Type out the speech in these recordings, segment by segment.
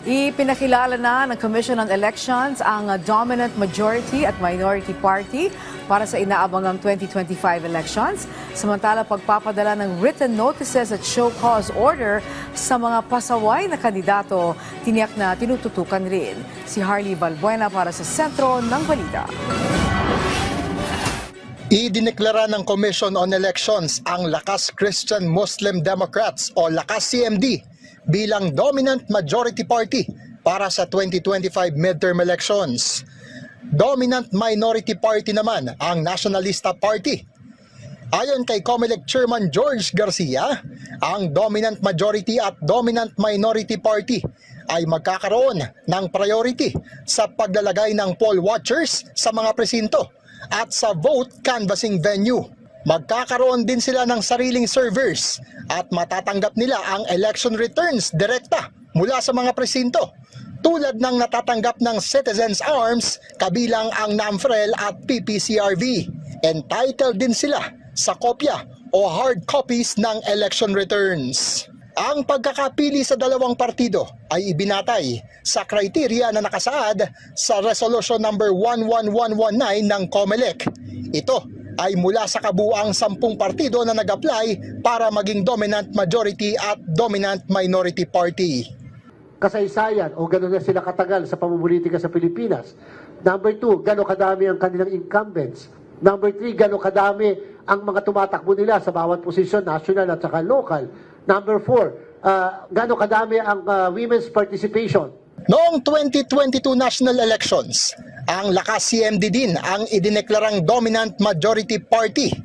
Ipinakilala na ng Commission on Elections ang dominant majority at minority party para sa inaabangang 2025 elections. Samantala, pagpapadala ng written notices at show cause order sa mga pasaway na kandidato, tiniyak na tinututukan rin. Si Harley Valbuena para sa sentro ng balita. Idineklara ng Commission on Elections ang Lakas Christian Muslim Democrats o Lakas CMD bilang dominant majority party para sa 2025 midterm elections. Dominant minority party naman ang Nationalista Party. Ayon kay COMELEC Chairman George Garcia, ang dominant majority at dominant minority party ay magkakaroon ng priority sa paglalagay ng poll watchers sa mga presinto at sa vote canvassing venue. Magkakaroon din sila ng sariling servers at matatanggap nila ang election returns direkta mula sa mga presinto, tulad ng natatanggap ng Citizens Arms kabilang ang NAMFREL at PPCRV. Entitled din sila sa kopya o hard copies ng election returns. Ang pagkakapili sa dalawang partido ay ibinatay sa kriteria na nakasaad sa Resolution number 11119 ng COMELEC. Ito ay mula sa kabuuang 10 partido na nag-apply para maging dominant majority at dominant minority party. Kasaysayan o gano'n na sila katagal sa pamumulitika sa Pilipinas. Number 2, gano'n kadami ang kanilang incumbents. Number 3, gano'n kadami ang mga tumatakbo nila sa bawat posisyon, national at saka local. Number 4, gano'n kadami ang women's participation. Noong 2022 national elections, ang Lakas CMD din ang idineklarang dominant majority party.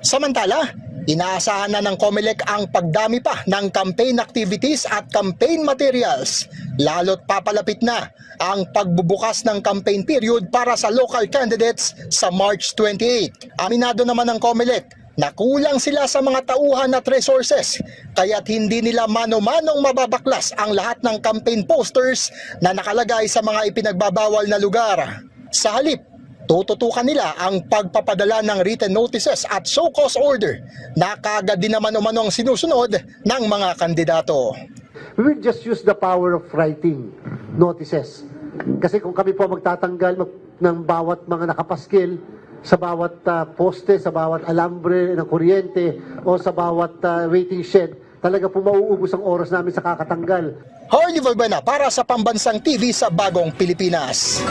Samantala, inaasahan na ng COMELEC ang pagdami pa ng campaign activities at campaign materials, lalo't papalapit na ang pagbubukas ng campaign period para sa local candidates sa March 28. Aminado naman ng COMELEC na kulang sila sa mga tauhan at resources, kaya't hindi nila mano-manong mababaklas ang lahat ng campaign posters na nakalagay sa mga ipinagbabawal na lugar. Sa halip, tututukan nila ang pagpapadala ng written notices at show cause order na kaagad din naman umanong sinusunod ng mga kandidato. We will just use the power of writing notices. Kasi kung kami po magtatanggal ng bawat mga nakapaskil, sa bawat poste, sa bawat alambre ng kuryente o sa bawat waiting shed, talaga po mauubos ang oras namin sa kakatanggal. Harley Valbuena para sa Pambansang TV sa Bagong Pilipinas.